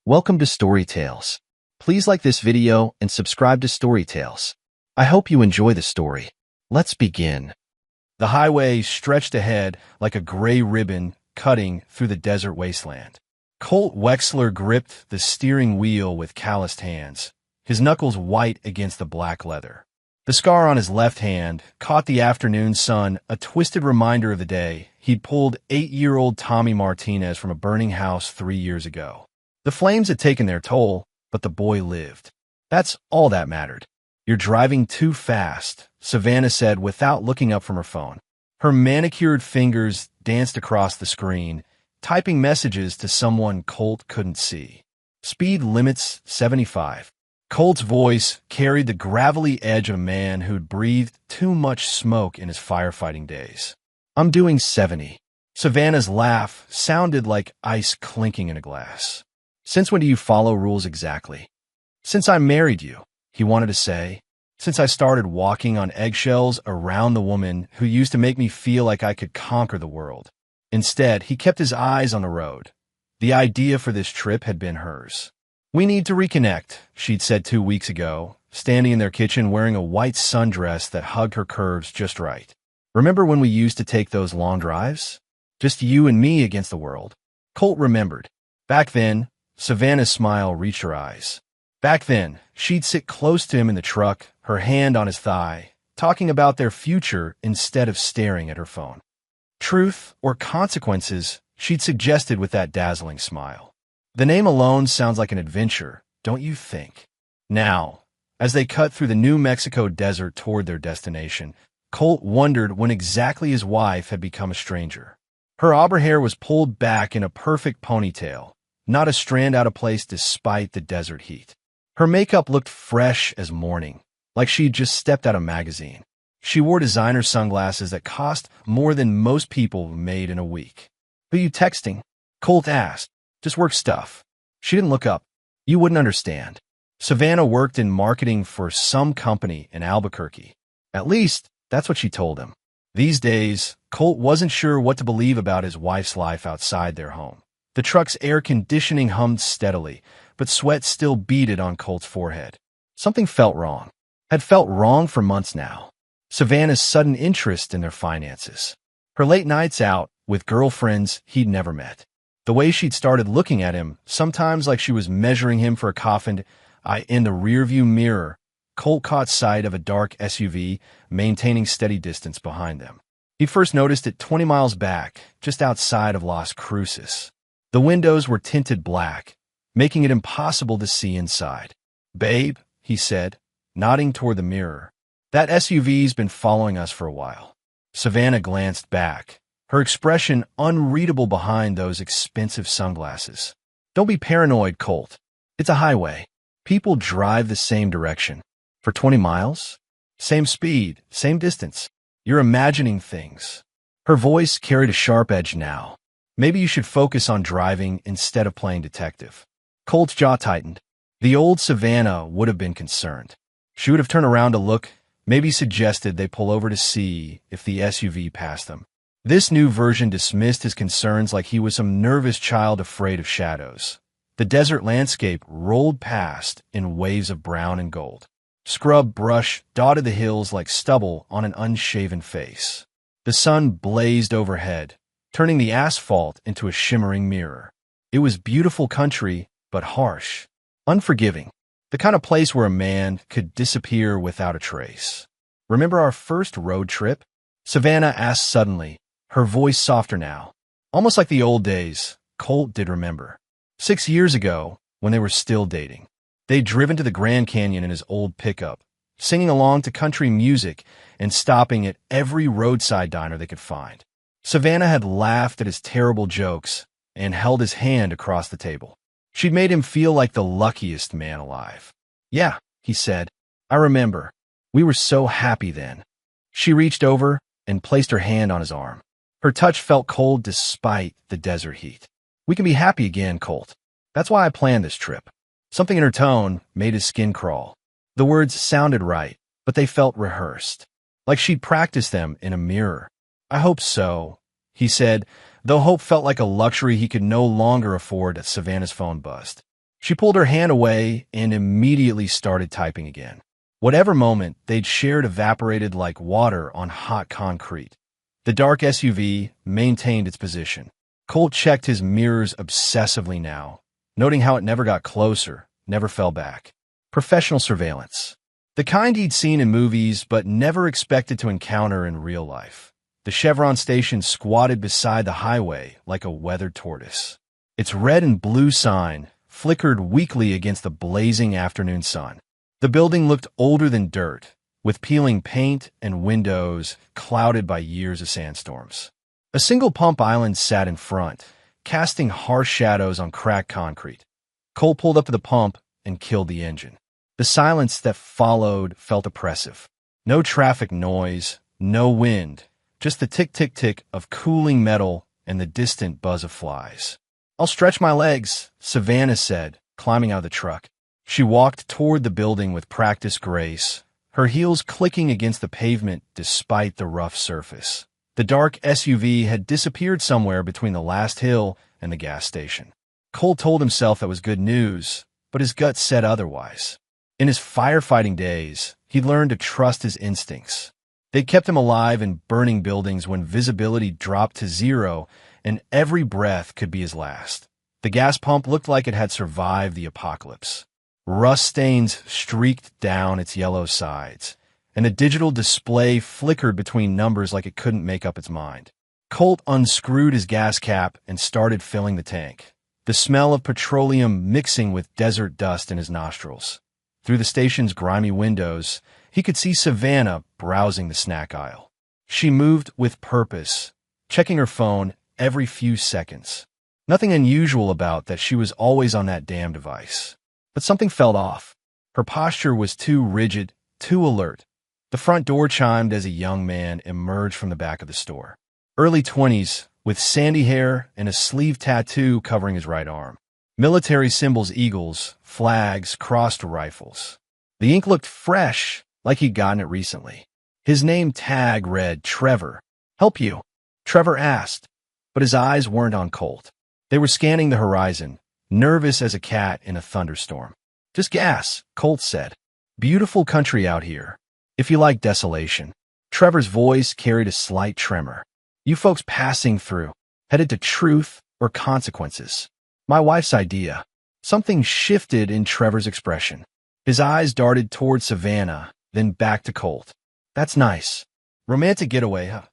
Welcome to Storytales. Please like this video and subscribe to Storytales. I hope you enjoy the story. Let's begin. The highway stretched ahead like a gray ribbon cutting through the desert wasteland. Colt Wexler gripped the steering wheel with calloused hands, his knuckles white against the black leather. The scar on his left hand caught the afternoon sun, a twisted reminder of the day he'd pulled 8-year-old Tommy Martinez from a burning house 3 years ago. The flames had taken their toll, but the boy lived. That's all that mattered. "You're driving too fast," Savannah said without looking up from her phone. Her manicured fingers danced across the screen, typing messages to someone Colt couldn't see. "Speed limit's 75. Colt's voice carried the gravelly edge of a man who'd breathed too much smoke in his firefighting days. "I'm doing 70. Savannah's laugh sounded like ice clinking in a glass. "Since when do you follow rules exactly?" "Since I married you," he wanted to say. "Since I started walking on eggshells around the woman who used to make me feel like I could conquer the world." Instead, he kept his eyes on the road. The idea for this trip had been hers. "We need to reconnect," she'd said 2 weeks ago, standing in their kitchen wearing a white sundress that hugged her curves just right. "Remember when we used to take those long drives? Just you and me against the world?" Colt remembered. Back then, Savannah's smile reached her eyes. Back then, she'd sit close to him in the truck, her hand on his thigh, talking about their future instead of staring at her phone. "Truth or consequences," she'd suggested with that dazzling smile. "The name alone sounds like an adventure, don't you think?" Now, as they cut through the New Mexico desert toward their destination, Colt wondered when exactly his wife had become a stranger. Her auburn hair was pulled back in a perfect ponytail, not a strand out of place despite the desert heat. Her makeup looked fresh as morning, like she'd just stepped out of a magazine. She wore designer sunglasses that cost more than most people made in a week. "Who you texting?" Colt asked. "Just work stuff." She didn't look up. "You wouldn't understand." Savannah worked in marketing for some company in Albuquerque. At least, that's what she told him. These days, Colt wasn't sure what to believe about his wife's life outside their home. The truck's air conditioning hummed steadily, but sweat still beaded on Colt's forehead. Something felt wrong. Had felt wrong for months now. Savannah's sudden interest in their finances. Her late nights out with girlfriends he'd never met. The way she'd started looking at him, sometimes like she was measuring him for a coffin. In the rearview mirror, Colt caught sight of a dark SUV maintaining steady distance behind them. He first noticed it 20 miles back, just outside of Las Cruces. The windows were tinted black, making it impossible to see inside. "Babe," he said, nodding toward the mirror. "That SUV's been following us for a while." Savannah glanced back, her expression unreadable behind those expensive sunglasses. "Don't be paranoid, Colt. It's a highway. People drive the same direction. For 20 miles? Same speed, same distance. You're imagining things." Her voice carried a sharp edge now. "Maybe you should focus on driving instead of playing detective." Colt's jaw tightened. The old Savannah would have been concerned. She would have turned around to look, maybe suggested they pull over to see if the SUV passed them. This new version dismissed his concerns like he was some nervous child afraid of shadows. The desert landscape rolled past in waves of brown and gold. Scrub brush dotted the hills like stubble on an unshaven face. The sun blazed overhead, turning the asphalt into a shimmering mirror. It was beautiful country, but harsh, unforgiving, the kind of place where a man could disappear without a trace. "Remember our first road trip?" Savannah asked suddenly, her voice softer now. Almost like the old days, Colt did remember. 6 years ago, when they were still dating. They'd driven to the Grand Canyon in his old pickup, singing along to country music and stopping at every roadside diner they could find. Savannah had laughed at his terrible jokes and held his hand across the table. She'd made him feel like the luckiest man alive. "Yeah," he said, "I remember. We were so happy then." She reached over and placed her hand on his arm. Her touch felt cold despite the desert heat. "We can be happy again, Colt. That's why I planned this trip." Something in her tone made his skin crawl. The words sounded right, but they felt rehearsed, like she'd practiced them in a mirror. "I hope so," he said, though hope felt like a luxury he could no longer afford as Savannah's phone buzzed. She pulled her hand away and immediately started typing again. Whatever moment they'd shared evaporated like water on hot concrete. The dark SUV maintained its position. Colt checked his mirrors obsessively now, noting how it never got closer, never fell back. Professional surveillance. The kind he'd seen in movies but never expected to encounter in real life. The Chevron station squatted beside the highway like a weathered tortoise. Its red and blue sign flickered weakly against the blazing afternoon sun. The building looked older than dirt, with peeling paint and windows clouded by years of sandstorms. A single pump island sat in front, casting harsh shadows on cracked concrete. Colt pulled up to the pump and killed the engine. The silence that followed felt oppressive. No traffic noise, no wind, just the tick-tick-tick of cooling metal and the distant buzz of flies. "I'll stretch my legs," Savannah said, climbing out of the truck. She walked toward the building with practiced grace, her heels clicking against the pavement despite the rough surface. The dark SUV had disappeared somewhere between the last hill and the gas station. Colt told himself that was good news, but his gut said otherwise. In his firefighting days, he'd learned to trust his instincts. They kept him alive in burning buildings when visibility dropped to zero and every breath could be his last. The gas pump looked like it had survived the apocalypse. Rust stains streaked down its yellow sides, and the digital display flickered between numbers like it couldn't make up its mind. Colt unscrewed his gas cap and started filling the tank, the smell of petroleum mixing with desert dust in his nostrils. Through the station's grimy windows, he could see Savannah browsing the snack aisle. She moved with purpose, checking her phone every few seconds. Nothing unusual about that she was always on that damn device. But something felt off. Her posture was too rigid, too alert. The front door chimed as a young man emerged from the back of the store. Early 20s, with sandy hair and a sleeve tattoo covering his right arm. Military symbols, eagles, flags, crossed rifles. The ink looked fresh, like he'd gotten it recently. His name tag read Trevor. "Help you?" Trevor asked, but his eyes weren't on Colt. They were scanning the horizon, nervous as a cat in a thunderstorm. "Just gas," Colt said. "Beautiful country out here, if you like desolation." Trevor's voice carried a slight tremor. "You folks passing through, headed to truth or consequences?" "My wife's idea." Something shifted in Trevor's expression. His eyes darted toward Savannah, then back to Colt. "That's nice. Romantic getaway, huh?"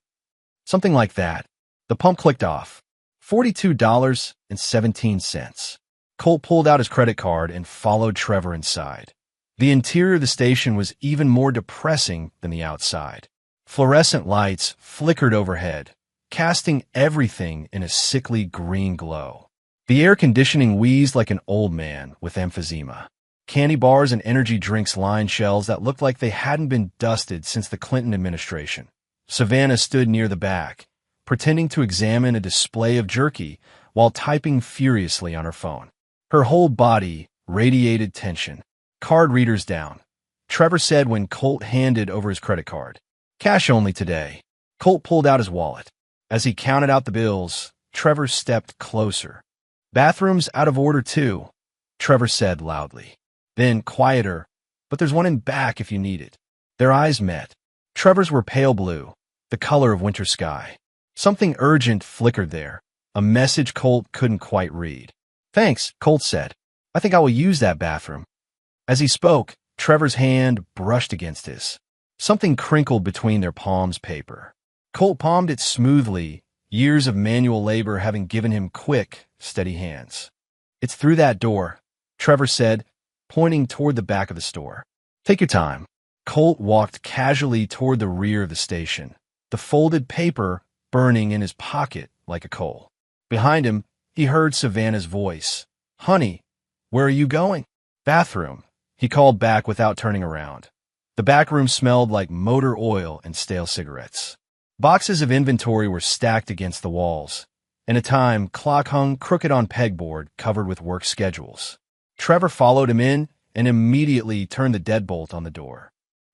"Something like that." The pump clicked off. $42.17. Colt pulled out his credit card and followed Trevor inside. The interior of the station was even more depressing than the outside. Fluorescent lights flickered overhead, casting everything in a sickly green glow. The air conditioning wheezed like an old man with emphysema. Candy bars and energy drinks lined shelves that looked like they hadn't been dusted since the Clinton administration. Savannah stood near the back, pretending to examine a display of jerky while typing furiously on her phone. Her whole body radiated tension. "Card readers down," Trevor said when Colt handed over his credit card. "Cash only today." Colt pulled out his wallet. As he counted out the bills, Trevor stepped closer. "Bathroom's out of order too," Trevor said loudly. Then quieter, "But there's one in back if you need it." Their eyes met. Trevor's were pale blue, the color of winter sky. Something urgent flickered there, a message Colt couldn't quite read. "Thanks," Colt said. "I think I will use that bathroom." As he spoke, Trevor's hand brushed against his. Something crinkled between their palms paper. Colt palmed it smoothly, years of manual labor having given him quick, steady hands. "It's through that door," Trevor said, pointing toward the back of the store. "Take your time." Colt walked casually toward the rear of the station, the folded paper burning in his pocket like a coal. Behind him, he heard Savannah's voice. "Honey, where are you going?" "Bathroom," he called back without turning around. The back room smelled like motor oil and stale cigarettes. Boxes of inventory were stacked against the walls, and a time clock hung crooked on pegboard covered with work schedules. Trevor followed him in and immediately turned the deadbolt on the door.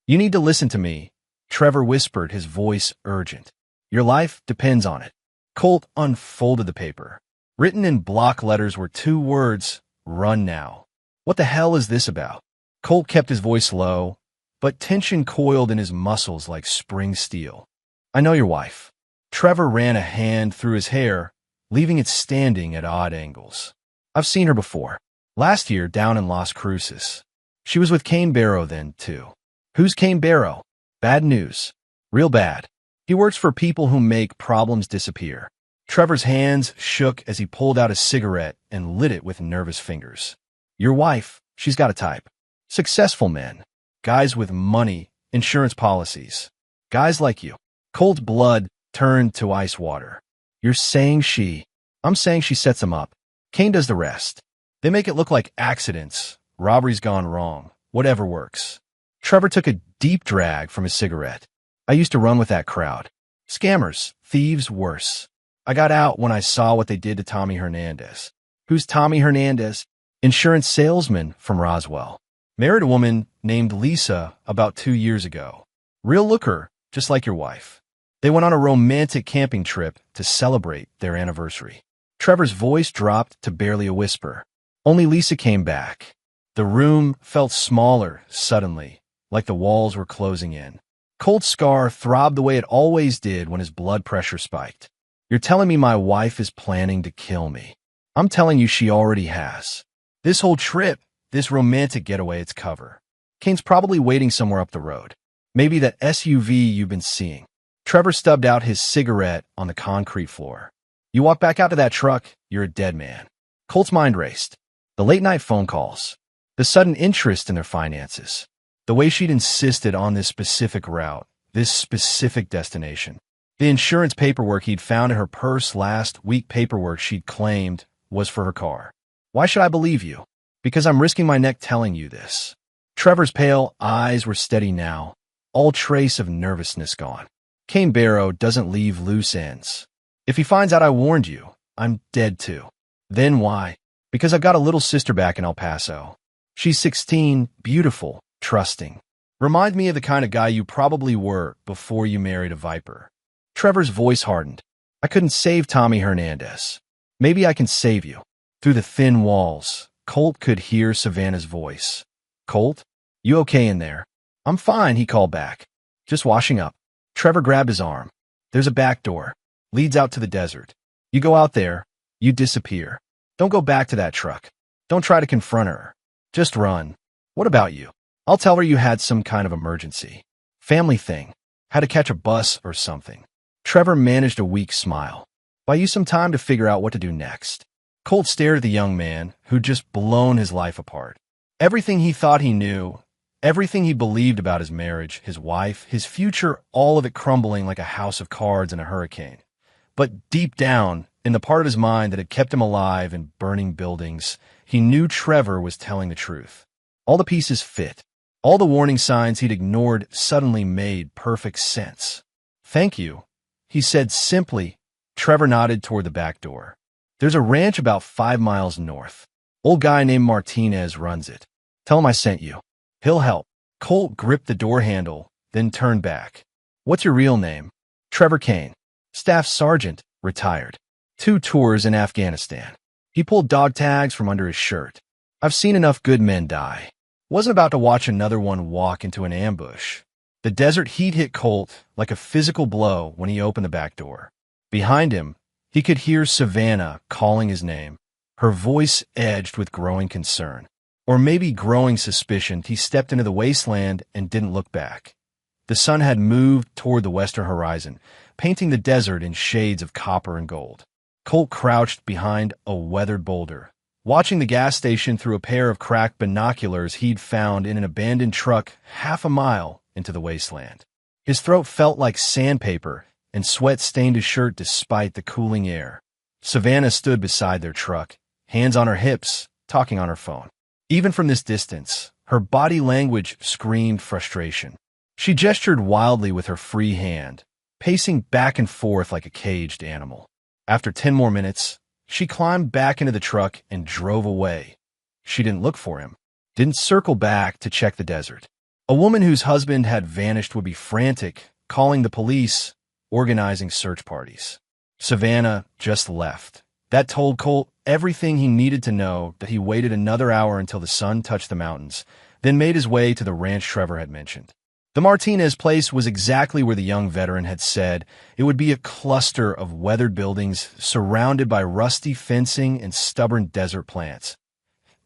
"You need to listen to me," Trevor whispered, his voice urgent. "Your life depends on it." Colt unfolded the paper. Written in block letters were two words, Run now. What the hell is this about? Colt kept his voice low, but tension coiled in his muscles like spring steel. I know your wife. Trevor ran a hand through his hair, leaving it standing at odd angles. I've seen her before. Last year, down in Las Cruces. She was with Kane Barrow then, too. Who's Kane Barrow? Bad news. Real bad. He works for people who make problems disappear. Trevor's hands shook as he pulled out a cigarette and lit it with nervous fingers. Your wife, she's got a type. Successful men. Guys with money, insurance policies. Guys like you. Colt's blood turned to ice water. You're saying she... I'm saying she sets them up. Kane does the rest. They make it look like accidents, robberies gone wrong, whatever works. Trevor took a deep drag from his cigarette. I used to run with that crowd. Scammers, thieves, worse. I got out when I saw what they did to Tommy Hernandez. Who's Tommy Hernandez? Insurance salesman from Roswell. Married a woman named Lisa about 2 years ago. Real looker, just like your wife. They went on a romantic camping trip to celebrate their anniversary. Trevor's voice dropped to barely a whisper. Only Lisa came back. The room felt smaller suddenly, like the walls were closing in. Colt's scar throbbed the way it always did when his blood pressure spiked. You're telling me my wife is planning to kill me. I'm telling you she already has. This whole trip, this romantic getaway, it's cover. Kane's probably waiting somewhere up the road. Maybe that SUV you've been seeing. Trevor stubbed out his cigarette on the concrete floor. You walk back out to that truck, you're a dead man. Colt's mind raced. The late-night phone calls. The sudden interest in their finances. The way she'd insisted on this specific route, this specific destination. The insurance paperwork he'd found in her purse last week, paperwork she'd claimed was for her car. Why should I believe you? Because I'm risking my neck telling you this. Trevor's pale eyes were steady now, all trace of nervousness gone. Kane Barrow doesn't leave loose ends. If he finds out I warned you, I'm dead too. Then why? Because I've got a little sister back in El Paso. She's 16, beautiful, trusting. Remind me of the kind of guy you probably were before you married a viper. Trevor's voice hardened. I couldn't save Tommy Hernandez. Maybe I can save you. Through the thin walls, Colt could hear Savannah's voice. Colt? You okay in there? I'm fine, he called back. Just washing up. Trevor grabbed his arm. There's a back door. Leads out to the desert. You go out there, you disappear. Don't go back to that truck. Don't try to confront her. Just run. What about you? I'll tell her you had some kind of emergency. Family thing. Had to catch a bus or something. Trevor managed a weak smile. Buy you some time to figure out what to do next. Colt stared at the young man who'd just blown his life apart. Everything he thought he knew, everything he believed about his marriage, his wife, his future, all of it crumbling like a house of cards in a hurricane. But deep down, in the part of his mind that had kept him alive in burning buildings, he knew Trevor was telling the truth. All the pieces fit. All the warning signs he'd ignored suddenly made perfect sense. Thank you, he said simply. Trevor nodded toward the back door. There's a ranch about 5 miles north. Old guy named Martinez runs it. Tell him I sent you. He'll help. Colt gripped the door handle, then turned back. What's your real name? Trevor Kane. Staff Sergeant, retired. 2 tours in Afghanistan. He pulled dog tags from under his shirt. I've seen enough good men die. Wasn't about to watch another one walk into an ambush. The desert heat hit Colt like a physical blow when he opened the back door. Behind him, he could hear Savannah calling his name, her voice edged with growing concern. Or maybe growing suspicion. He stepped into the wasteland and didn't look back. The sun had moved toward the western horizon, painting the desert in shades of copper and gold. Colt crouched behind a weathered boulder, watching the gas station through a pair of cracked binoculars he'd found in an abandoned truck half a mile into the wasteland. His throat felt like sandpaper, and sweat stained his shirt despite the cooling air. Savannah stood beside their truck, hands on her hips, talking on her phone. Even from this distance, her body language screamed frustration. She gestured wildly with her free hand, pacing back and forth like a caged animal. After 10 more minutes, she climbed back into the truck and drove away. She didn't look for him, didn't circle back to check the desert. A woman whose husband had vanished would be frantic, calling the police, organizing search parties. Savannah just left. That told Colt everything he needed to know that he waited another hour until the sun touched the mountains, then made his way to the ranch Trevor had mentioned. The Martinez place was exactly where the young veteran had said. It would be a cluster of weathered buildings surrounded by rusty fencing and stubborn desert plants.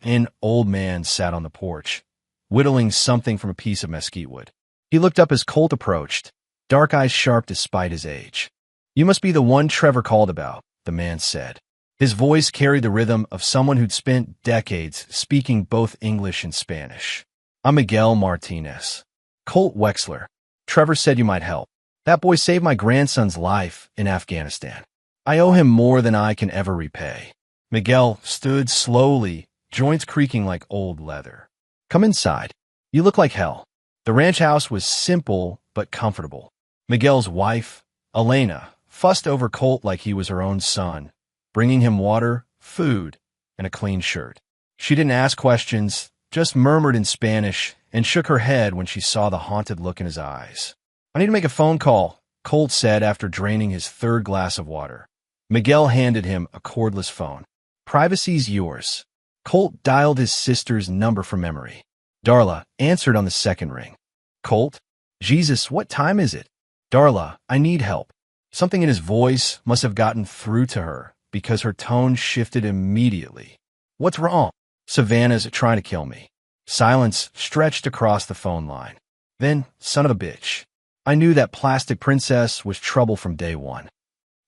An old man sat on the porch, whittling something from a piece of mesquite wood. He looked up as Colt approached, dark eyes sharp despite his age. "You must be the one Trevor called about," the man said. His voice carried the rhythm of someone who'd spent decades speaking both English and Spanish. "I'm Miguel Martinez. Colt Wexler. Trevor said you might help. That boy saved my grandson's life in Afghanistan. I owe him more than I can ever repay." Miguel stood slowly, joints creaking like old leather. "Come inside. You look like hell." The ranch house was simple but comfortable. Miguel's wife, Elena, fussed over Colt like he was her own son, bringing him water, food, and a clean shirt. She didn't ask questions, just murmured in Spanish and shook her head when she saw the haunted look in his eyes. "I need to make a phone call," Colt said after draining his third glass of water. Miguel handed him a cordless phone. "Privacy's yours." Colt dialed his sister's number from memory. Darla answered on the second ring. "Colt? Jesus, what time is it?" "Darla, I need help." Something in his voice must have gotten through to her because her tone shifted immediately. "What's wrong?" "Savannah's trying to kill me." Silence stretched across the phone line. Then, "Son of a bitch. I knew that plastic princess was trouble from day one."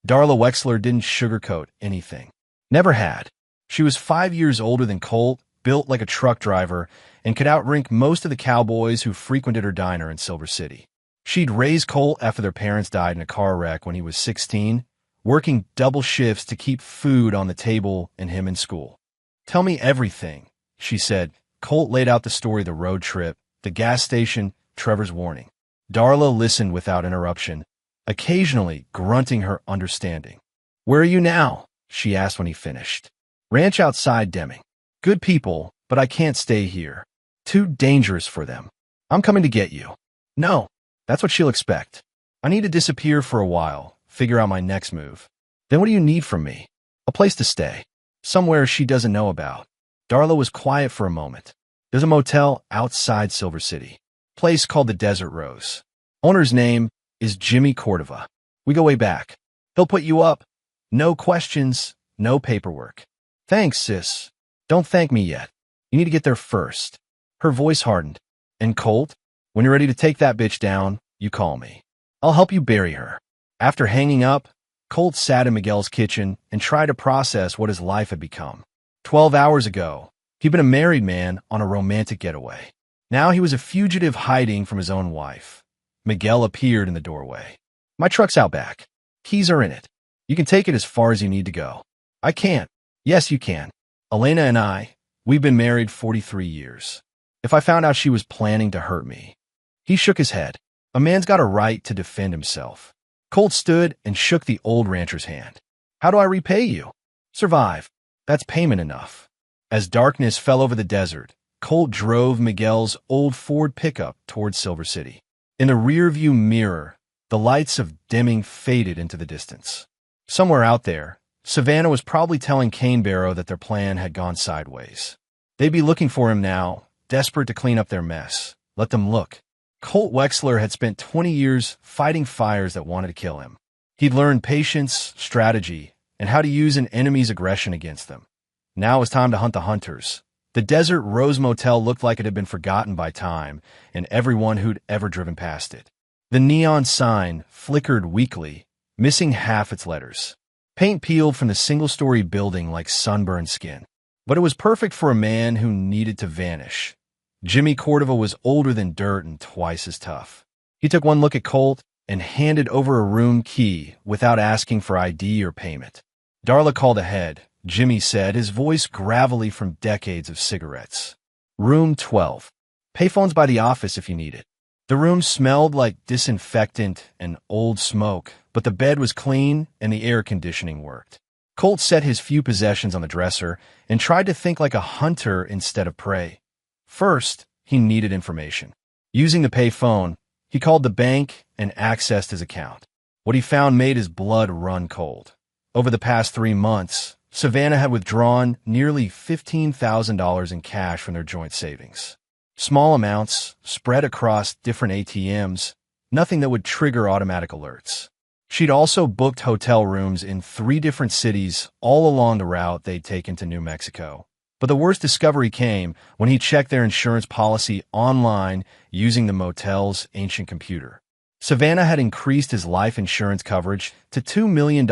Darla Wexler didn't sugarcoat anything. Never had. She was 5 years older than Colt, built like a truck driver, and could outrank most of the cowboys who frequented her diner in Silver City. She'd raised Colt after their parents died in a car wreck when he was 16, working double shifts to keep food on the table and him in school. "Tell me everything," she said. Colt laid out the story of the road trip, the gas station, Trevor's warning. Darla listened without interruption, occasionally grunting her understanding. "Where are you now?" she asked when he finished. "Ranch outside Deming. Good people, but I can't stay here. Too dangerous for them. I'm coming to get you." "No." That's what she'll expect. "I need to disappear for a while, figure out my next move." "Then what do you need from me?" "A place to stay. Somewhere she doesn't know about." Darla was quiet for a moment. "There's a motel outside Silver City. Place called the Desert Rose. Owner's name is Jimmy Cordova. We go way back. He'll put you up. No questions, no paperwork." "Thanks, sis." "Don't thank me yet. You need to get there first." Her voice hardened. "And Colt? When you're ready to take that bitch down, you call me. I'll help you bury her." After hanging up, Colt sat in Miguel's kitchen and tried to process what his life had become. 12 hours ago, he'd been a married man on a romantic getaway. Now he was a fugitive hiding from his own wife. Miguel appeared in the doorway. "My truck's out back. Keys are in it. You can take it as far as you need to go." "I can't." "Yes, you can. Elena and we've been married 43 years. If I found out she was planning to hurt me..." He shook his head. "A man's got a right to defend himself." Colt stood and shook the old rancher's hand. "How do I repay you?" "Survive. That's payment enough." As darkness fell over the desert, Colt drove Miguel's old Ford pickup toward Silver City. In the rearview mirror, the lights of Deming faded into the distance. Somewhere out there, Savannah was probably telling Canebarrow that their plan had gone sideways. They'd be looking for him now, desperate to clean up their mess. Let them look. Colt Wexler had spent 20 years fighting fires that wanted to kill him. He'd learned patience, strategy, and how to use an enemy's aggression against them. Now it was time to hunt the hunters. The Desert Rose Motel looked like it had been forgotten by time and everyone who'd ever driven past it. The neon sign flickered weakly, missing half its letters. Paint peeled from the single-story building like sunburned skin. But it was perfect for a man who needed to vanish. Jimmy Cordova was older than dirt and twice as tough. He took one look at Colt and handed over a room key without asking for ID or payment. Darla called ahead, Jimmy said, his voice gravelly from decades of cigarettes. "Room 12. Payphone's by the office if you need it." The room smelled like disinfectant and old smoke, but the bed was clean and the air conditioning worked. Colt set his few possessions on the dresser and tried to think like a hunter instead of prey. First, he needed information. Using the pay phone, he called the bank and accessed his account. What he found made his blood run cold. Over the past 3 months, Savannah had withdrawn nearly $15,000 in cash from their joint savings. Small amounts, spread across different ATMs, nothing that would trigger automatic alerts. She'd also booked hotel rooms in 3 different cities all along the route they'd taken to New Mexico. But the worst discovery came when he checked their insurance policy online using the motel's ancient computer. Savannah had increased his life insurance coverage to $2 million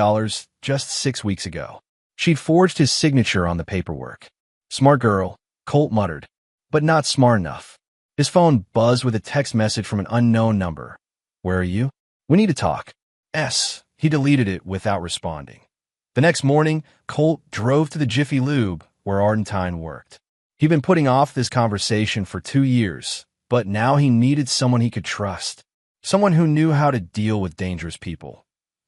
just 6 weeks ago. She'd forged his signature on the paperwork. Smart girl, Colt muttered, but not smart enough. His phone buzzed with a text message from an unknown number. Where are you? We need to talk. He deleted it without responding. The next morning, Colt drove to the Jiffy Lube where Ardentine worked. He'd been putting off this conversation for 2 years, but now he needed someone he could trust. Someone who knew how to deal with dangerous people.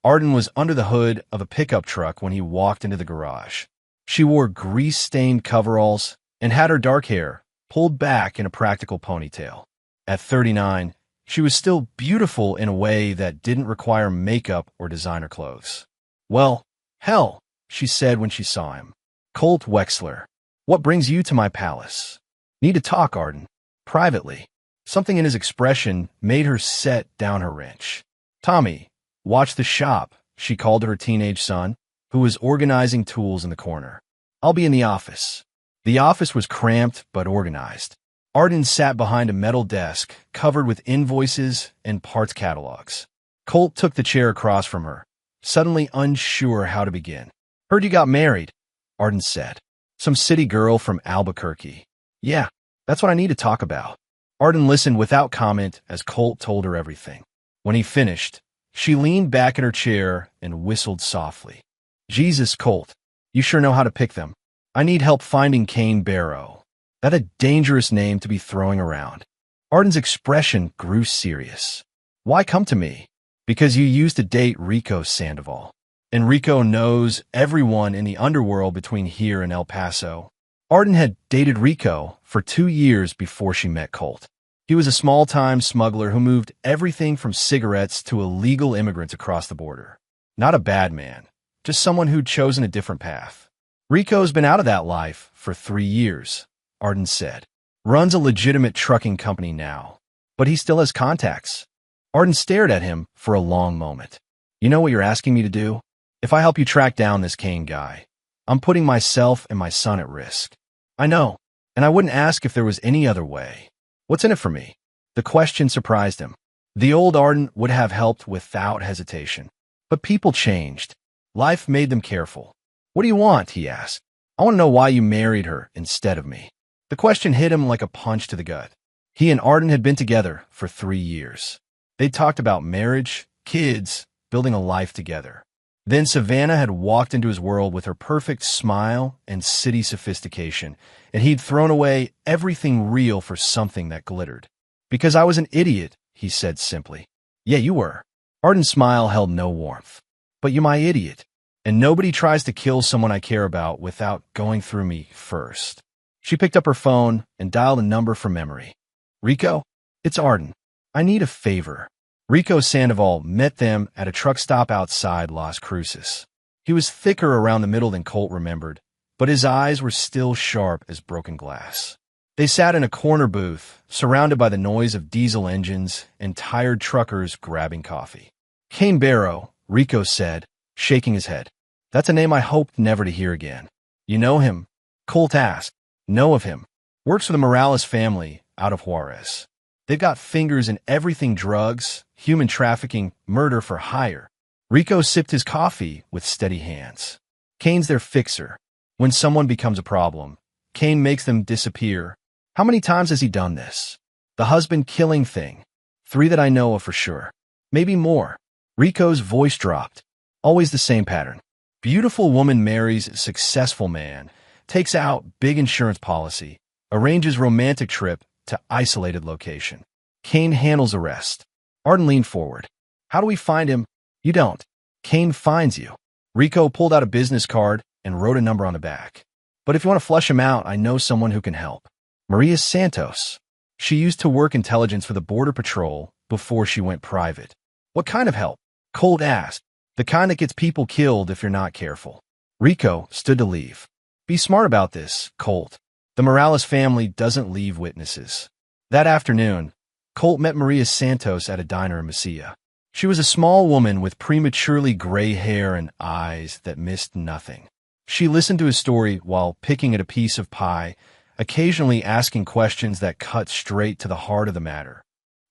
Arden was under the hood of a pickup truck when he walked into the garage. She wore grease-stained coveralls and had her dark hair pulled back in a practical ponytail. At 39, she was still beautiful in a way that didn't require makeup or designer clothes. Well, hell, she said when she saw him. Colt Wexler, what brings you to my palace? Need to talk, Arden. Privately. Something in his expression made her set down her wrench. Tommy, watch the shop, she called to her teenage son, who was organizing tools in the corner. I'll be in the office. The office was cramped but organized. Arden sat behind a metal desk covered with invoices and parts catalogs. Colt took the chair across from her, suddenly unsure how to begin. Heard you got married, Arden said. Some city girl from Albuquerque. Yeah, that's what I need to talk about. Arden listened without comment as Colt told her everything. When he finished, she leaned back in her chair and whistled softly. Jesus, Colt, you sure know how to pick them. I need help finding Kane Barrow. That a dangerous name to be throwing around. Arden's expression grew serious. Why come to me? Because you used to date Rico Sandoval. And Rico knows everyone in the underworld between here and El Paso. Arden had dated Rico for 2 years before she met Colt. He was a small-time smuggler who moved everything from cigarettes to illegal immigrants across the border. Not a bad man, just someone who'd chosen a different path. Rico's been out of that life for 3 years, Arden said. Runs a legitimate trucking company now, but he still has contacts. Arden stared at him for a long moment. You know what you're asking me to do? If I help you track down this Kane guy, I'm putting myself and my son at risk. I know, and I wouldn't ask if there was any other way. What's in it for me? The question surprised him. The old Arden would have helped without hesitation. But people changed. Life made them careful. What do you want? He asked. I want to know why you married her instead of me. The question hit him like a punch to the gut. He and Arden had been together for 3 years. They'd talked about marriage, kids, building a life together. Then Savannah had walked into his world with her perfect smile and city sophistication, and he'd thrown away everything real for something that glittered. Because I was an idiot, he said simply. Yeah, you were. Arden's smile held no warmth. But you're my idiot, and nobody tries to kill someone I care about without going through me first. She picked up her phone and dialed a number from memory. Rico? It's Arden. I need a favor. Rico Sandoval met them at a truck stop outside Las Cruces. He was thicker around the middle than Colt remembered, but his eyes were still sharp as broken glass. They sat in a corner booth, surrounded by the noise of diesel engines and tired truckers grabbing coffee. Kane Barrow, Rico said, shaking his head. That's a name I hoped never to hear again. You know him? Colt asked. Know of him. Works for the Morales family out of Juarez. They've got fingers in everything drugs, human trafficking, murder for hire. Rico sipped his coffee with steady hands. Kane's their fixer. When someone becomes a problem, Kane makes them disappear. How many times has he done this? The husband-killing thing. 3 that I know of for sure. Maybe more. Rico's voice dropped. Always the same pattern. Beautiful woman marries a successful man, takes out big insurance policy, arranges romantic trip to isolated location. Kane handles the rest. Arden leaned forward. How do we find him? You don't. Kane finds you. Rico pulled out a business card and wrote a number on the back. But if you want to flush him out, I know someone who can help. Maria Santos. She used to work intelligence for the Border Patrol before she went private. What kind of help? Colt asked. The kind that gets people killed if you're not careful. Rico stood to leave. Be smart about this, Colt. The Morales family doesn't leave witnesses. That afternoon, Colt met Maria Santos at a diner in Mesilla. She was a small woman with prematurely gray hair and eyes that missed nothing. She listened to his story while picking at a piece of pie, occasionally asking questions that cut straight to the heart of the matter.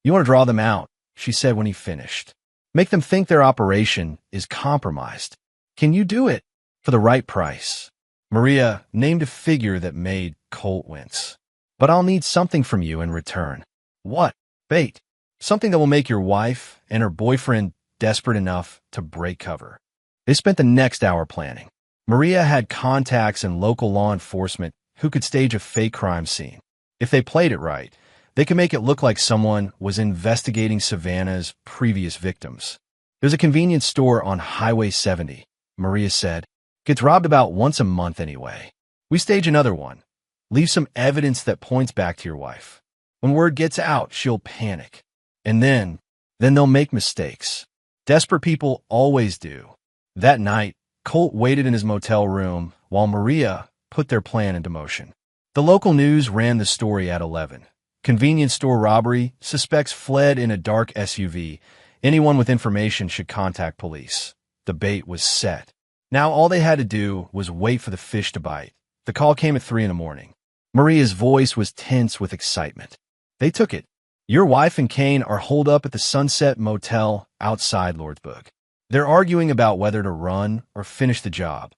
You want to draw them out, she said when he finished. Make them think their operation is compromised. Can you do it? For the right price. Maria named a figure that made Colt wince. But I'll need something from you in return. What? Bait. Something that will make your wife and her boyfriend desperate enough to break cover. They spent the next hour planning. Maria had contacts in local law enforcement who could stage a fake crime scene. If they played it right, they could make it look like someone was investigating Savannah's previous victims. There's a convenience store on Highway 70, Maria said. Gets robbed about once a month anyway. We stage another one. Leave some evidence that points back to your wife. When word gets out, she'll panic. And then they'll make mistakes. Desperate people always do. That night, Colt waited in his motel room while Maria put their plan into motion. The local news ran the story at 11. Convenience store robbery, suspects fled in a dark SUV. Anyone with information should contact police. The bait was set. Now all they had to do was wait for the fish to bite. The call came at 3 in the morning. Maria's voice was tense with excitement. They took it. Your wife and Kane are holed up at the Sunset Motel outside Lordsburg. They're arguing about whether to run or finish the job.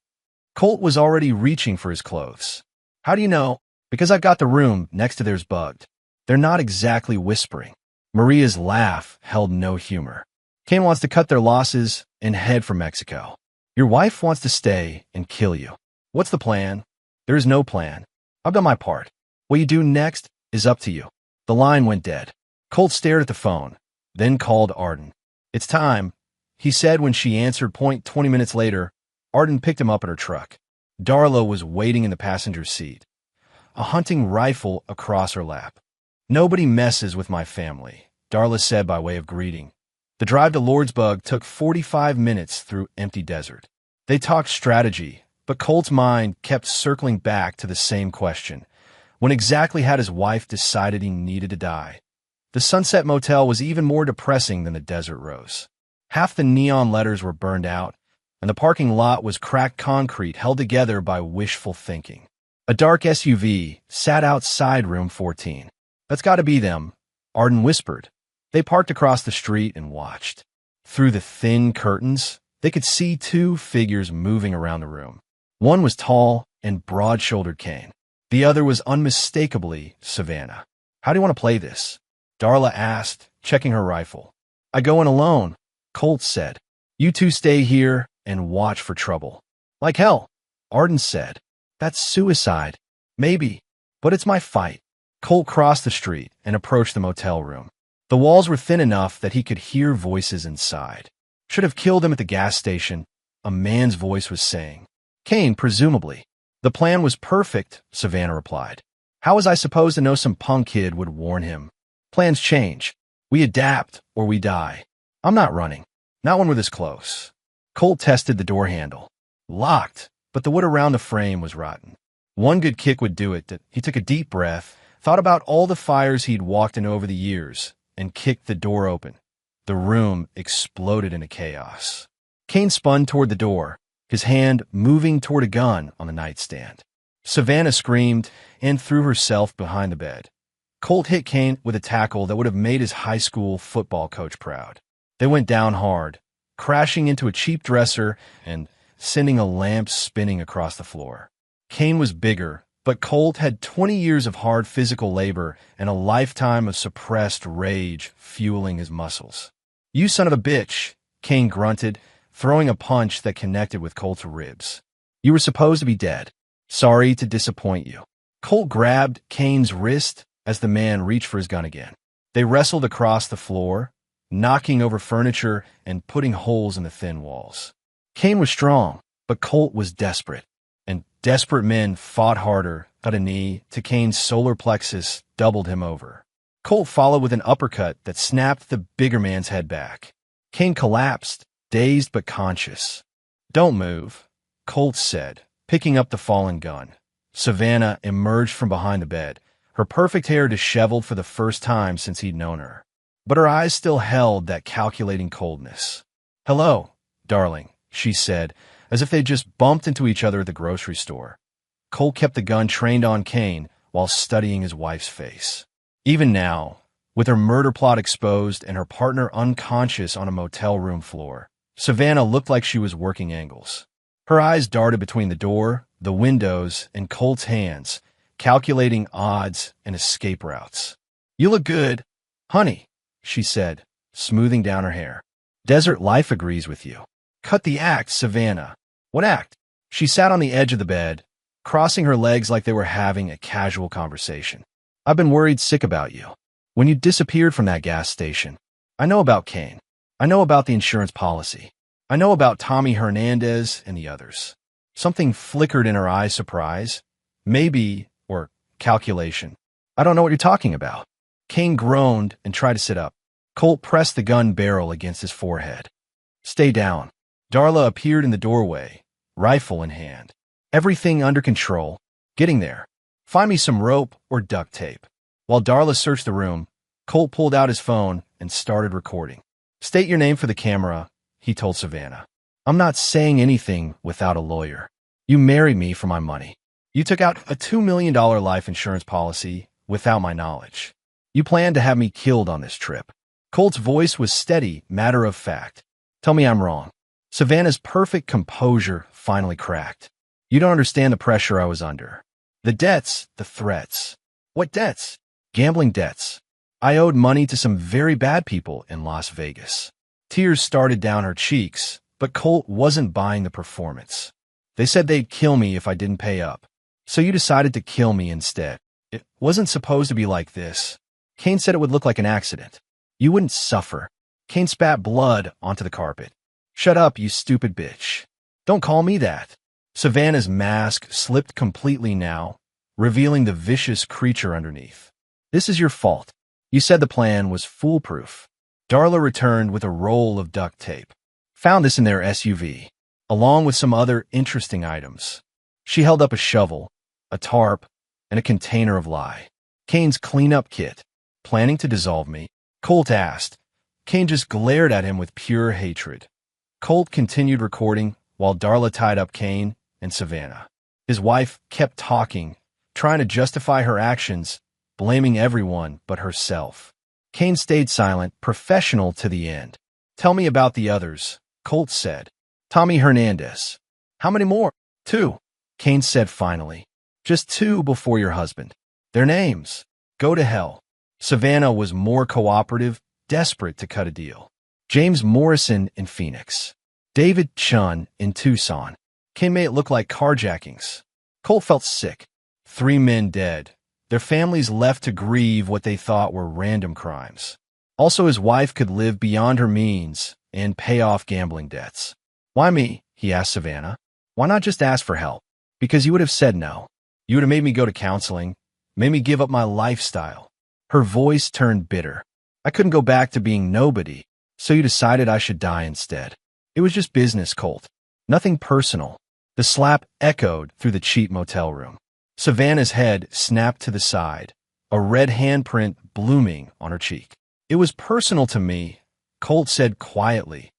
Colt was already reaching for his clothes. How do you know? Because I've got the room next to theirs bugged. They're not exactly whispering. Maria's laugh held no humor. Kane wants to cut their losses and head for Mexico. Your wife wants to stay and kill you. What's the plan? There is no plan. I've done my part. What you do next is up to you. The line went dead. Colt stared at the phone, then called Arden. It's time, he said when she answered. 20 minutes later, Arden picked him up at her truck. Darla was waiting in the passenger seat, a hunting rifle across her lap. Nobody messes with my family, Darla said by way of greeting. The drive to Lordsburg took 45 minutes through empty desert. They talked strategy, but Colt's mind kept circling back to the same question. When exactly had his wife decided he needed to die? The Sunset Motel was even more depressing than the Desert Rose. Half the neon letters were burned out, and the parking lot was cracked concrete held together by wishful thinking. A dark SUV sat outside room 14. That's got to be them, Arden whispered. They parked across the street and watched. Through the thin curtains, they could see two figures moving around the room. One was tall and broad-shouldered Kane. The other was unmistakably Savannah. How do you want to play this? Darla asked, checking her rifle. I go in alone, Colt said. You two stay here and watch for trouble. Like hell, Arden said. That's suicide. Maybe, but it's my fight. Colt crossed the street and approached the motel room. The walls were thin enough that he could hear voices inside. Should have killed him at the gas station, a man's voice was saying. Kane, presumably. The plan was perfect, Savannah replied. How was I supposed to know some punk kid would warn him? Plans change. We adapt or we die. I'm not running. Not when we're this close. Colt tested the door handle. Locked, but the wood around the frame was rotten. One good kick would do it. He took a deep breath, thought about all the fires he'd walked in over the years, and kicked the door open. The room exploded into chaos. Kane spun toward the door, his hand moving toward a gun on the nightstand. Savannah screamed and threw herself behind the bed. Colt hit Kane with a tackle that would have made his high school football coach proud. They went down hard, crashing into a cheap dresser and sending a lamp spinning across the floor. Kane was bigger, but Colt had 20 years of hard physical labor and a lifetime of suppressed rage fueling his muscles. You son of a bitch, Kane grunted, throwing a punch that connected with Colt's ribs. You were supposed to be dead. Sorry to disappoint you. Colt grabbed Kane's wrist as the man reached for his gun again. They wrestled across the floor, knocking over furniture and putting holes in the thin walls. Kane was strong, but Colt was desperate. And desperate men fought harder, cut a knee to Kane's solar plexus, doubled him over. Colt followed with an uppercut that snapped the bigger man's head back. Kane collapsed, dazed but conscious. Don't move, Colt said, picking up the fallen gun. Savannah emerged from behind the bed, her perfect hair disheveled for the first time since he'd known her. But her eyes still held that calculating coldness. "Hello, darling," she said, as if they'd just bumped into each other at the grocery store. Colt kept the gun trained on Kane while studying his wife's face. Even now, with her murder plot exposed and her partner unconscious on a motel room floor, Savannah looked like she was working angles. Her eyes darted between the door, the windows, and Colt's hands, calculating odds and escape routes. "You look good, honey," she said, smoothing down her hair. "Desert life agrees with you." "Cut the act, Savannah." "What act?" She sat on the edge of the bed, crossing her legs like they were having a casual conversation. "I've been worried sick about you. When you disappeared from that gas station, I know about Kane. I know about the insurance policy. I know about Tommy Hernandez and the others." Something flickered in her eyes, surprise, maybe, or calculation. "I don't know what you're talking about." Kane groaned and tried to sit up. Colt pressed the gun barrel against his forehead. "Stay down." Darla appeared in the doorway, rifle in hand. "Everything under control. Getting there. Find me some rope or duct tape." While Darla searched the room, Colt pulled out his phone and started recording. "State your name for the camera," he told Savannah. "I'm not saying anything without a lawyer. You married me for my money. You took out a $2 million life insurance policy without my knowledge. You planned to have me killed on this trip." Colt's voice was steady, matter of fact. "Tell me I'm wrong." Savannah's perfect composure finally cracked. "You don't understand the pressure I was under. The debts, the threats." "What debts?" "Gambling debts. I owed money to some very bad people in Las Vegas." Tears started down her cheeks, but Colt wasn't buying the performance. "They said they'd kill me if I didn't pay up. So you decided to kill me instead. It wasn't supposed to be like this. Kane said it would look like an accident. You wouldn't suffer." Kane spat blood onto the carpet. "Shut up, you stupid bitch. Don't call me that." Savannah's mask slipped completely now, revealing the vicious creature underneath. "This is your fault. You said the plan was foolproof." Darla returned with a roll of duct tape. "Found this in their SUV, along with some other interesting items." She held up a shovel, a tarp, and a container of lye. "Kane's cleanup kit. Planning to dissolve me?" Colt asked. Kane just glared at him with pure hatred. Colt continued recording while Darla tied up Kane and Savannah. His wife kept talking, trying to justify her actions, blaming everyone but herself. Kane stayed silent, professional to the end. "Tell me about the others," Colt said. "Tommy Hernandez." "How many more?" "2," Kane said finally. "Just 2 before your husband. Their names." "Go to hell." Savannah was more cooperative, desperate to cut a deal. "James Morrison in Phoenix. David Chun in Tucson." Kane made it look like carjackings. Colt felt sick. 3 men dead. Their families left to grieve what they thought were random crimes. Also, his wife could live beyond her means and pay off gambling debts. "Why me?" he asked Savannah. "Why not just ask for help?" "Because you would have said no. You would have made me go to counseling, made me give up my lifestyle." Her voice turned bitter. "I couldn't go back to being nobody, so you decided I should die instead." "It was just business, Colt. Nothing personal." The slap echoed through the cheap motel room. Savannah's head snapped to the side, a red handprint blooming on her cheek. "It was personal to me," Colt said quietly.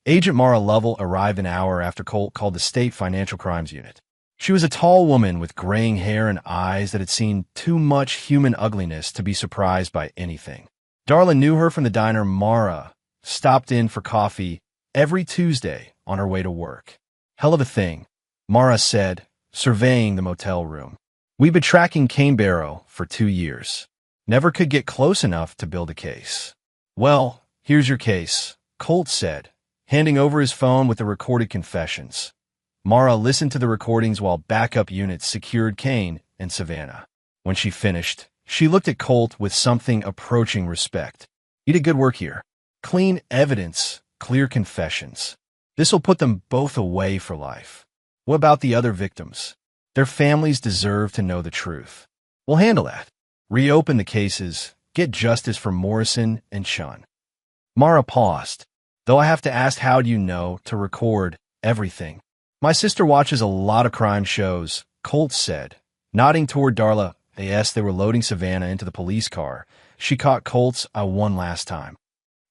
Agent Mara Lovell arrived an hour after Colt called the State Financial Crimes Unit. She was a tall woman with graying hair and eyes that had seen too much human ugliness to be surprised by anything. Darla knew her from the diner. Mara stopped in for coffee every Tuesday on her way to work. "Hell of a thing," Mara said, surveying the motel room. "We've been tracking Kane Barrow for 2 years. Never could get close enough to build a case." "Well, here's your case," Colt said, handing over his phone with the recorded confessions. Mara listened to the recordings while backup units secured Kane and Savannah. When she finished, she looked at Colt with something approaching respect. "You did good work here. Clean evidence, clear confessions. This'll put them both away for life. What about the other victims? Their families deserve to know the truth. We'll handle that. Reopen the cases, get justice for Morrison and Chun." Mara paused. "Though I have to ask, how do you know to record everything?" My sister watches a lot of crime shows, Colt said. Nodding toward Darla, as they were loading Savannah into the police car, she caught Colt's "I won last time."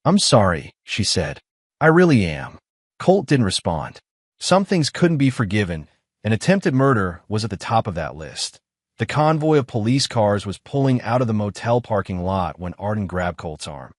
"I'm sorry," she said. "I really am." Colt didn't respond. Some things couldn't be forgiven, and attempted murder was at the top of that list. The convoy of police cars was pulling out of the motel parking lot when Arden grabbed Colt's arm.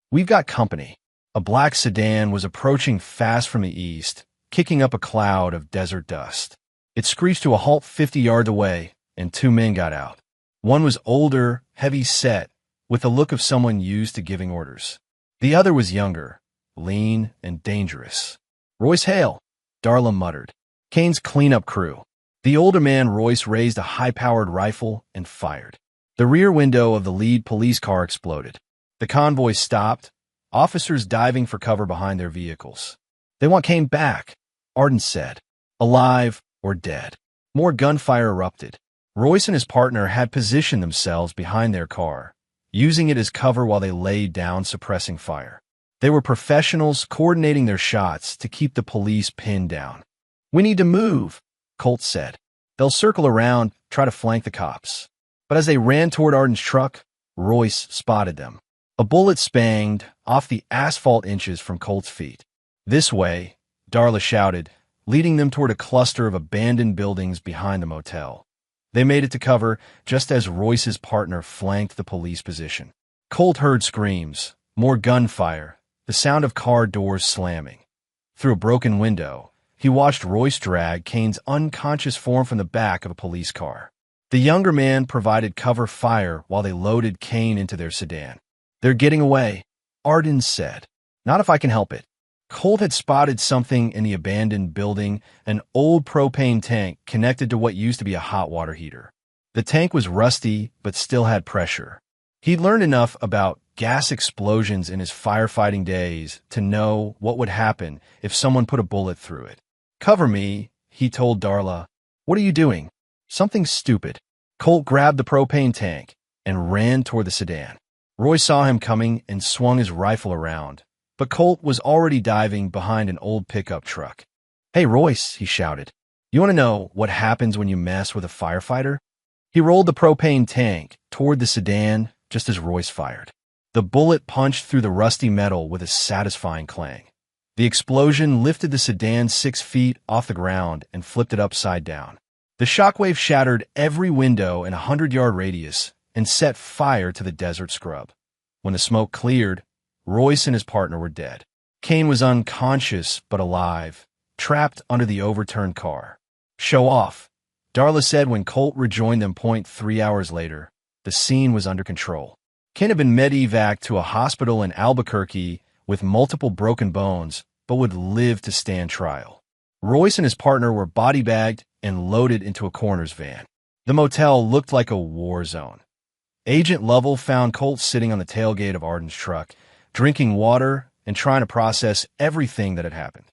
"We've got company." A black sedan was approaching fast from the east, kicking up a cloud of desert dust. It screeched to a halt 50 yards away, and two men got out. One was older, heavy-set, with the look of someone used to giving orders. The other was younger, lean, and dangerous. "Royce Hale," Darla muttered. "Kane's cleanup crew." The older man, Royce, raised a high-powered rifle and fired. The rear window of the lead police car exploded. The convoy stopped, officers diving for cover behind their vehicles. "They want Kane back," Arden said. "Alive or dead." More gunfire erupted. Royce and his partner had positioned themselves behind their car, using it as cover while they laid down, suppressing fire. They were professionals, coordinating their shots to keep the police pinned down. "We need to move," Colt said. "They'll circle around, try to flank the cops." But as they ran toward Arden's truck, Royce spotted them. A bullet spanged off the asphalt inches from Colt's feet. "This way," Darla shouted, leading them toward a cluster of abandoned buildings behind the motel. They made it to cover just as Royce's partner flanked the police position. Colt heard screams, more gunfire, the sound of car doors slamming. Through a broken window, he watched Royce drag Kane's unconscious form from the back of a police car. The younger man provided cover fire while they loaded Kane into their sedan. "They're getting away," Arden said. "Not if I can help it." Colt had spotted something in the abandoned building, an old propane tank connected to what used to be a hot water heater. The tank was rusty, but still had pressure. He'd learned enough about gas explosions in his firefighting days to know what would happen if someone put a bullet through it. "Cover me," he told Darla. "What are you doing?" "Something stupid." Colt grabbed the propane tank and ran toward the sedan. Roy saw him coming and swung his rifle around, but Colt was already diving behind an old pickup truck. "Hey, Royce," he shouted. "You want to know what happens when you mess with a firefighter?" He rolled the propane tank toward the sedan just as Royce fired. The bullet punched through the rusty metal with a satisfying clang. The explosion lifted the sedan 6 feet off the ground and flipped it upside down. The shockwave shattered every window in a 100-yard radius and set fire to the desert scrub. When the smoke cleared, Royce and his partner were dead. Kane was unconscious but alive, trapped under the overturned car. "Show off," Darla said when Colt rejoined them 3 hours later. The scene was under control. Kane had been medevaced to a hospital in Albuquerque with multiple broken bones, but would live to stand trial. Royce and his partner were body-bagged and loaded into a coroner's van. The motel looked like a war zone. Agent Lovell found Colt sitting on the tailgate of Arden's truck, drinking water and trying to process everything that had happened.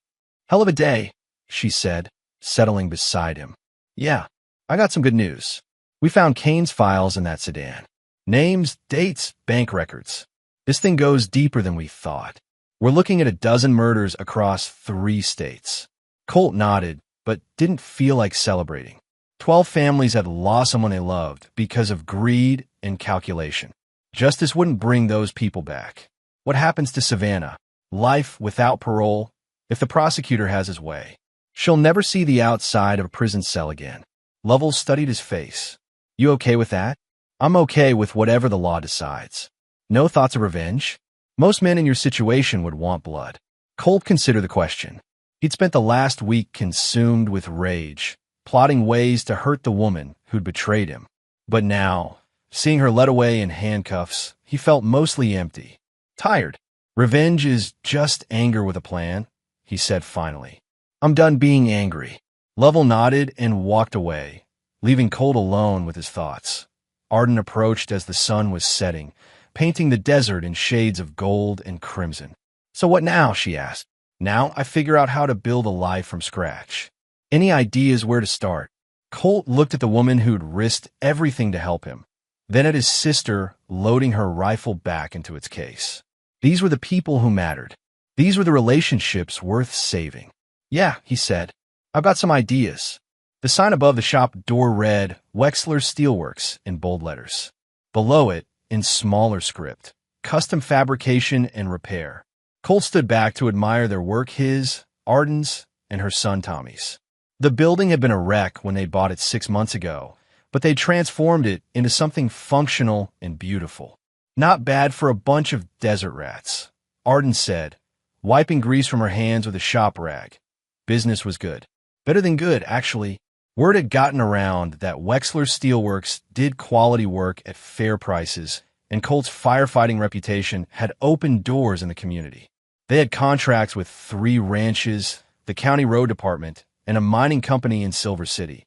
"Hell of a day," she said, settling beside him. "Yeah, I got some good news. We found Kane's files in that sedan. Names, dates, bank records. This thing goes deeper than we thought. We're looking at a dozen murders across 3 states. Colt nodded, but didn't feel like celebrating. 12 families had lost someone they loved because of greed and calculation. Justice wouldn't bring those people back. What happens to Savannah? Life without parole? If the prosecutor has his way, she'll never see the outside of a prison cell again. Lovell studied his face. "You okay with that?" "I'm okay with whatever the law decides." "No thoughts of revenge?" "Most men in your situation would want blood." Colt considered the question. He'd spent the last week consumed with rage, plotting ways to hurt the woman who'd betrayed him. But now, seeing her led away in handcuffs, he felt mostly empty. Tired. "Revenge is just anger with a plan," he said finally. "I'm done being angry." Lovell nodded and walked away, leaving Colt alone with his thoughts. Arden approached as the sun was setting, painting the desert in shades of gold and crimson. "So what now?" she asked. "Now I figure out how to build a life from scratch. Any ideas where to start?" Colt looked at the woman who'd risked everything to help him, then at his sister loading her rifle back into its case. These were the people who mattered. These were the relationships worth saving. "Yeah," he said. I've got some ideas. The sign above the shop door read, Wexler Steelworks, in bold letters. Below it, in smaller script, custom fabrication and repair. Cole stood back to admire their work, his, Arden's, and her son Tommy's. The building had been a wreck when they bought it 6 months ago, but they transformed it into something functional and beautiful. Not bad for a bunch of desert rats, Arden said, wiping grease from her hands with a shop rag. Business was good. Better than good, actually. Word had gotten around that Wexler Steelworks did quality work at fair prices, and Colt's firefighting reputation had opened doors in the community. They had contracts with 3 ranches, the county road department, and a mining company in Silver City.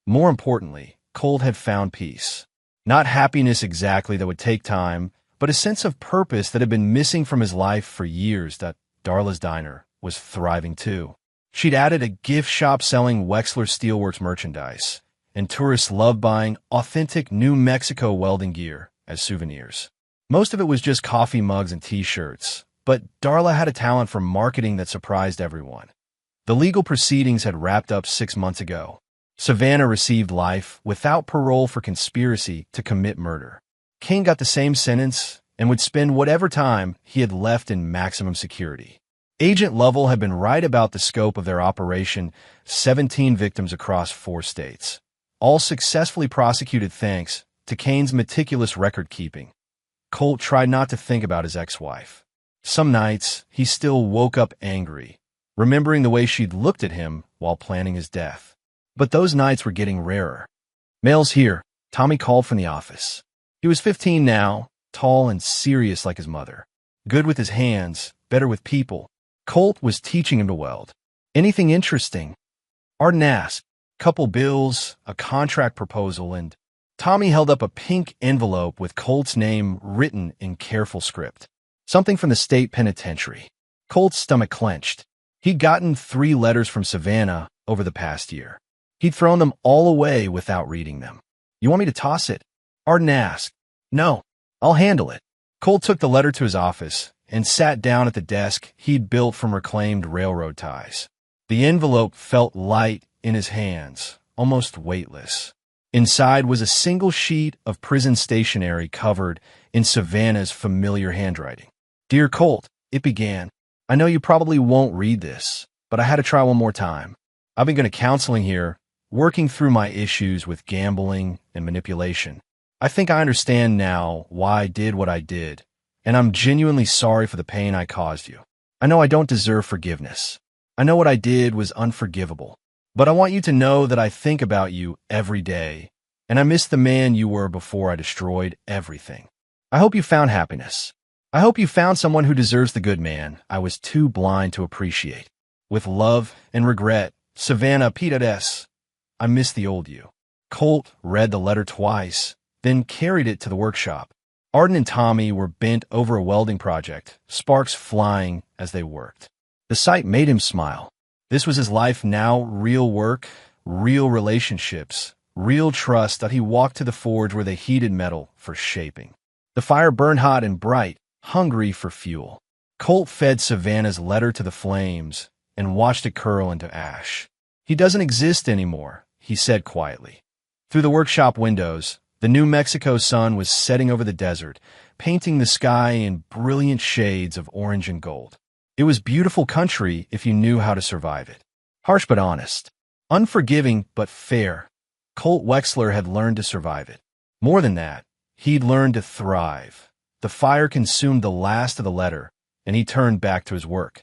More importantly, Colt had found peace. Not happiness exactly that would take time, but a sense of purpose that had been missing from his life for years. That Darla's Diner was thriving too. She'd added a gift shop selling Wexler Steelworks merchandise, and tourists loved buying authentic New Mexico welding gear as souvenirs. Most of it was just coffee mugs and t-shirts, but Darla had a talent for marketing that surprised everyone. The legal proceedings had wrapped up 6 months ago. Savannah received life without parole for conspiracy to commit murder. Kane got the same sentence and would spend whatever time he had left in maximum security. Agent Lovell had been right about the scope of their operation, 17 victims across 4 states, all successfully prosecuted thanks to Kane's meticulous record-keeping. Colt tried not to think about his ex-wife. Some nights, he still woke up angry, remembering the way she'd looked at him while planning his death. But those nights were getting rarer. Mail's here, Tommy called from the office. He was 15 now, tall and serious like his mother. Good with his hands, better with people. Colt was teaching him to weld. Anything interesting? Arden asked. Couple bills, a contract proposal, and Tommy held up a pink envelope with Colt's name written in careful script. Something from the state penitentiary. Colt's stomach clenched. He'd gotten 3 letters from Savannah over the past year. He'd thrown them all away without reading them. You want me to toss it? Arden asked. No, I'll handle it. Colt took the letter to his office and sat down at the desk he'd built from reclaimed railroad ties. The envelope felt light in his hands, almost weightless. Inside was a single sheet of prison stationery covered in Savannah's familiar handwriting. Dear Colt, it began. I know you probably won't read this, but I had to try one more time. I've been going to counseling here, working through my issues with gambling and manipulation. I think I understand now why I did what I did, and I'm genuinely sorry for the pain I caused you. I know I don't deserve forgiveness. I know what I did was unforgivable, but I want you to know that I think about you every day, and I miss the man you were before I destroyed everything. I hope you found happiness. I hope you found someone who deserves the good man I was too blind to appreciate. With love and regret, Savannah P.S. I miss the old you. Colt read the letter twice, then carried it to the workshop. Arden and Tommy were bent over a welding project, sparks flying as they worked. The sight made him smile. This was his life now, real work, real relationships, real trust that he walked to the forge where they heated metal for shaping. The fire burned hot and bright, hungry for fuel. Colt fed Savannah's letter to the flames and watched it curl into ash. He doesn't exist anymore, he said quietly. Through the workshop windows, the New Mexico sun was setting over the desert, painting the sky in brilliant shades of orange and gold. It was beautiful country if you knew how to survive it. Harsh but honest. Unforgiving but fair. Colt Wexler had learned to survive it. More than that, he'd learned to thrive. The fire consumed the last of the letter, and he turned back to his work.